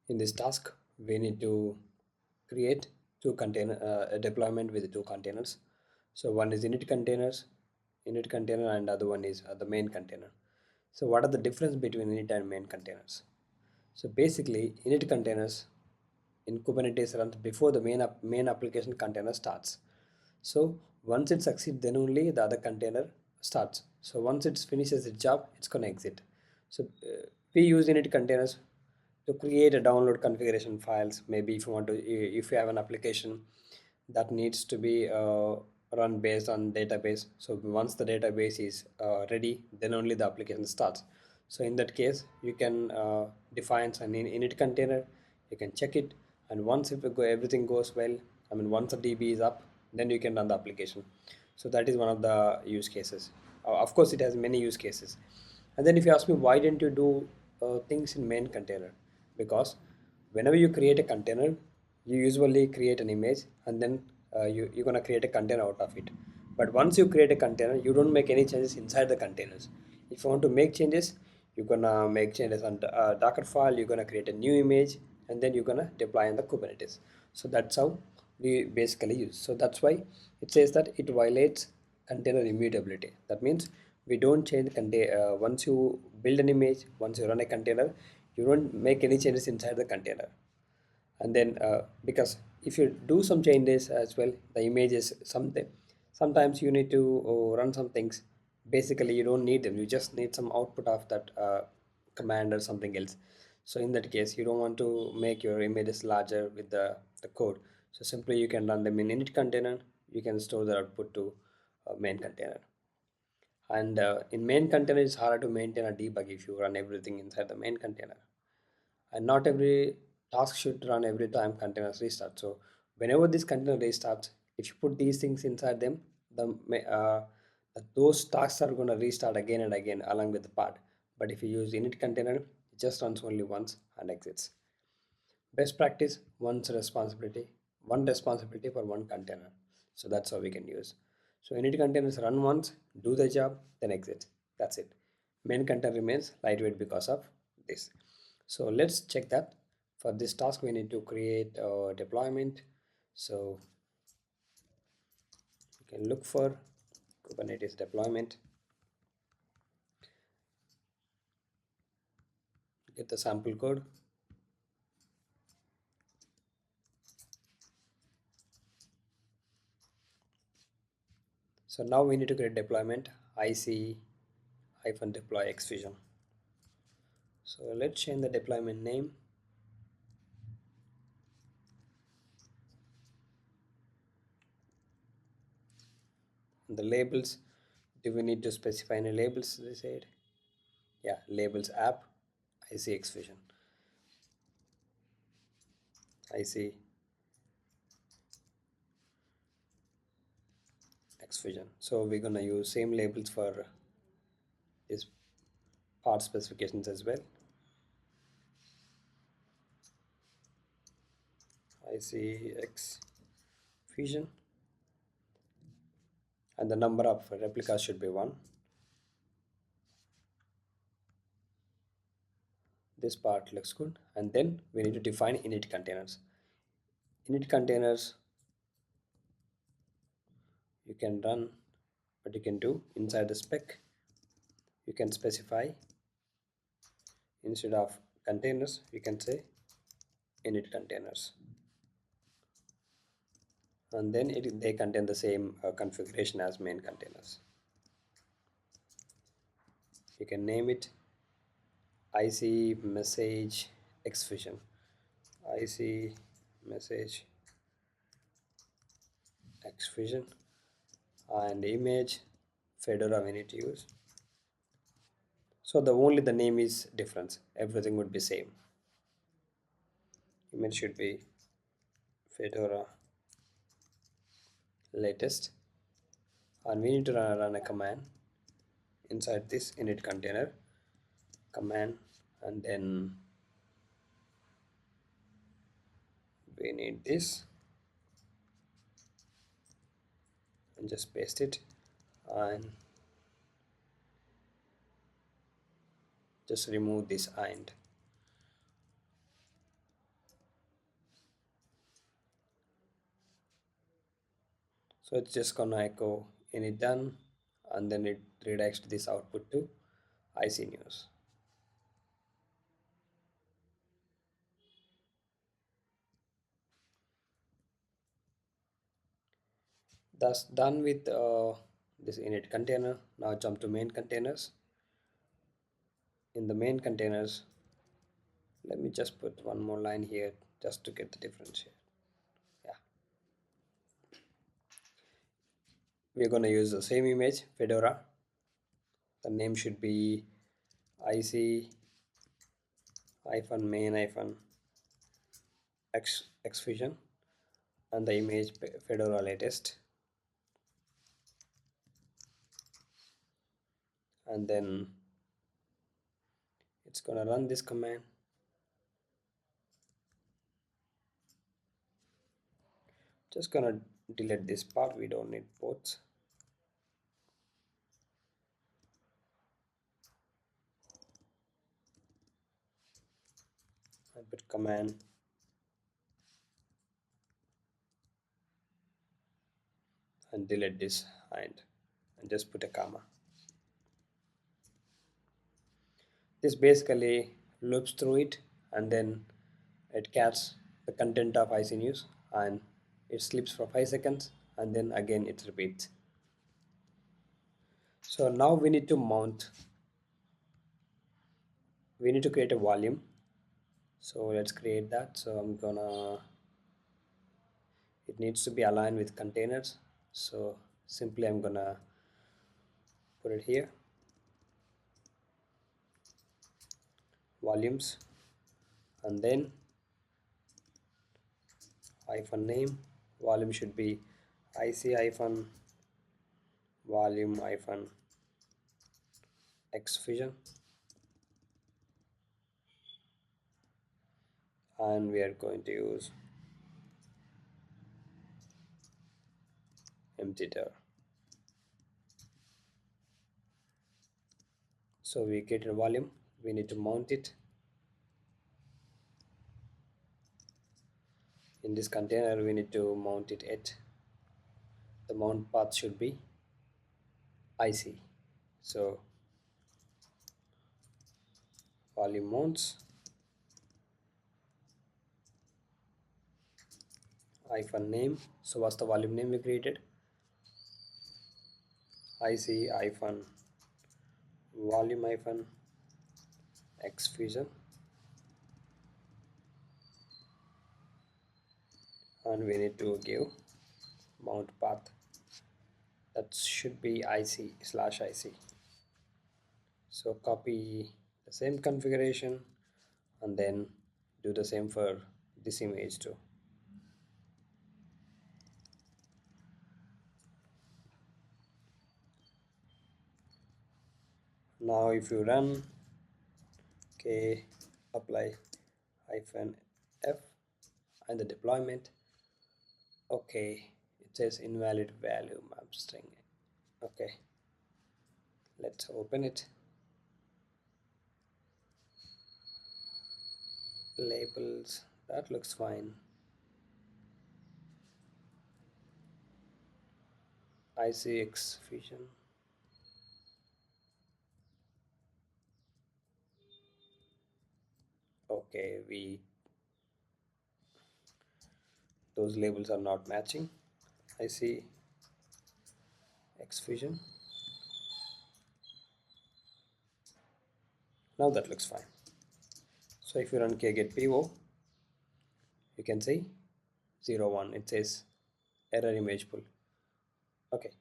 In this task, we need to create a deployment with two containers. So one is init container, and other one is the main container. So what are the difference between init and main containers? So basically, init containers in Kubernetes runs before the main application container starts. So once it succeeds, then only the other container starts. So once it finishes its job, it's gonna exit. So we use init containers to create a download configuration files. Maybe if you have an application that needs to be run based on database. So once the database is ready, then only the application starts. So in that case, you can define an init container. You can check it, and once everything goes well, I mean once the DB is up, then you can run the application. So that is one of the use cases. Of course, it has many use cases. And then if you ask me why didn't you do things in main container, because whenever you create a container, you usually create an image, and then you're going to create a container out of it. But once you create a container, you don't make any changes inside the containers. If you want to make changes, you're going to make changes on the Docker file, you're going to create a new image, and then you're going to deploy in the Kubernetes. So that's how we basically use. So that's why it says that it violates container immutability. That means we don't change once you build an image, once you run a container, you don't make any changes inside the container. And then because if you do some changes as well, the image is something, sometimes you need to run some things. Basically you don't need them, you just need some output of that command or something else. So in that case, you don't want to make your images larger with the code. So simply you can run them in init container, you can store the output to main container. And in main container, it's harder to maintain a debug if you run everything inside the main container. And not every task should run every time containers restart. So whenever this container restarts, if you put these things inside them, those tasks are going to restart again and again along with the part. But if you use init container, it just runs only once and exits. Best practice, one responsibility for one container. So that's how we can use. So init containers run once, do the job, then exit. That's it. Main container remains lightweight because of this. So let's check that. For this task, we need to create a deployment. So you can look for Kubernetes deployment, get the sample code. So now we need to create deployment ic-deploy xfusion. So let's change the deployment name. The labels, do we need to specify any labels? They said, yeah, labels app ic xfusion, ic xfusion. So we're gonna use same labels for this part specifications as well. ICX fusion, and the number of replicas should be 1. This part looks good. And then we need to define init containers. Init containers you can run, what you can do inside the spec, you can specify, instead of containers you can say init containers, and then they contain the same configuration as main containers. You can name it IC message xfusion, IC message xfusion, and image Fedora we need to use. So the name is difference, everything would be same. Image should be Fedora latest, and we need to run a command inside this init container command, and then we need this, and just paste it and just remove this and So it's just gonna echo init done, and then it redirects this output to IC news. That's done with this init container. Now jump to main containers. In the main containers, let me just put one more line here just to get the difference here. Yeah, we're going to use the same image, Fedora. The name should be IC main xfusion, and the image Fedora latest. And then it's going to run this command. Just going to delete this part, we don't need ports. I put command and delete this and just put a comma. This basically loops through it, and then it catches the content of IC news, and it sleeps for 5 seconds, and then again it repeats. So now we need to create a volume. So let's create that. So it needs to be aligned with containers. So simply I'm gonna put it here, volumes, and then name. Volume should be IC volume xfusion, and we are going to use empty dir. So we created a volume, we need to mount it in this container. We need to mount it at the mount path should be IC. So volume mounts name. So what's the volume name we created? IC volume xfusion, and we need to give mount path that should be IC/IC. So copy the same configuration and then do the same for this image too. Now if you run k apply -f and the deployment, okay, it says invalid value map string. Okay, let's open it. Labels, that looks fine. ICX fusion. Okay, those labels are not matching. I see X fusion. Now that looks fine. So if you run kgetPO, you can see 01. It says error image pull. Okay,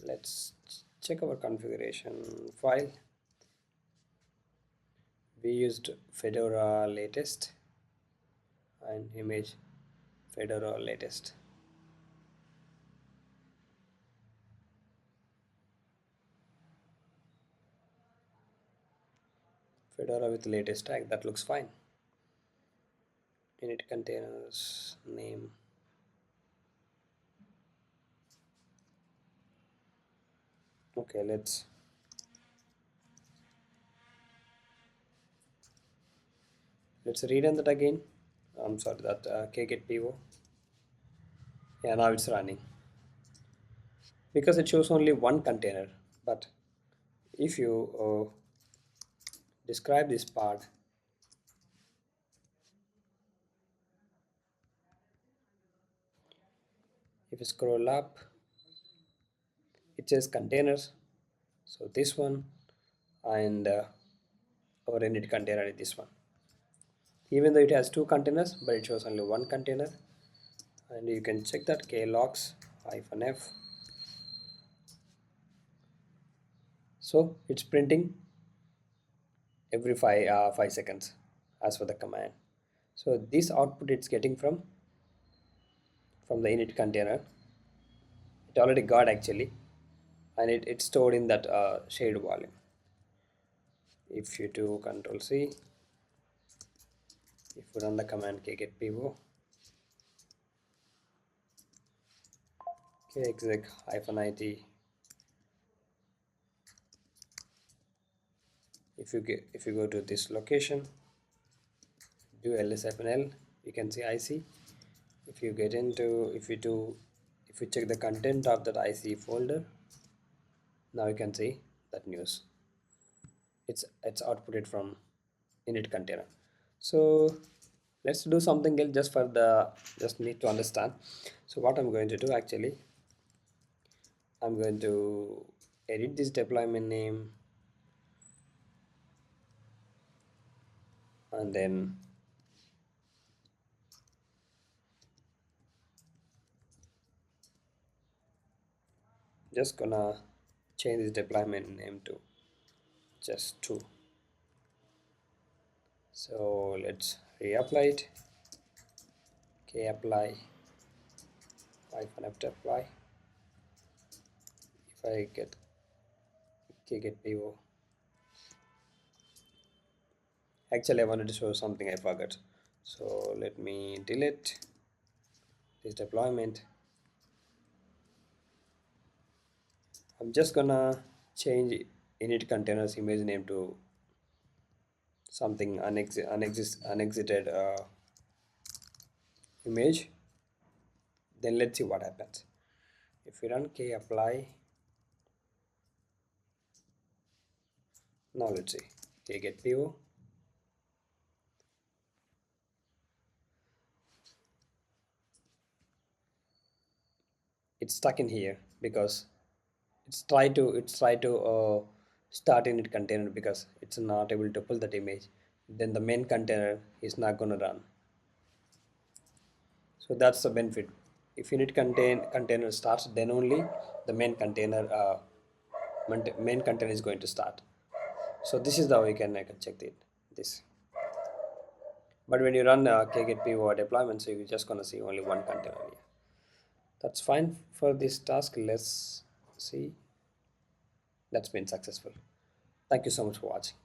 let's check our configuration file. We used Fedora latest and image Fedora latest. Fedora with latest tag, that looks fine. Init containers name. Okay, let's rerun that again. I'm sorry, that kgetPO. Yeah, now it's running because it shows only one container. But if you describe this part, if you scroll up, it says containers. So this one and our init container is this one. Even though it has two containers, but it shows only one container. And you can check that klogs -f. So it's printing every 5 seconds as for the command. So this output it's getting from the init container. It already got actually, and it's stored in that shared volume. If you do Control C, if you run the command kgetpo kexec -it, if you go to this location, do lsfnl, you can see IC. If you get into if you check the content of that IC folder, now you can see that news. It's outputted from init container. So let's do something else just for the just need to understand. So what I'm going to do actually, I'm going to edit this deployment name and then just gonna change this deployment name to just 2. So let's reapply it. Apply -f to apply. If I get get PO, actually I wanted to show something I forgot, so let me delete this deployment. I'm just gonna change init containers image name to something unexited image. Then let's see what happens. If we run apply, now let's see get PO. It's stuck in here because it's try to start init container because it's not able to pull that image. Then the main container is not going to run. So that's the benefit. If init container starts, then only the main container is going to start. So this is how I can check this. But when you run kgetpo deployment, so you're just gonna see only one container here. That's fine for this task. Let's see. That's been successful. Thank you so much for watching.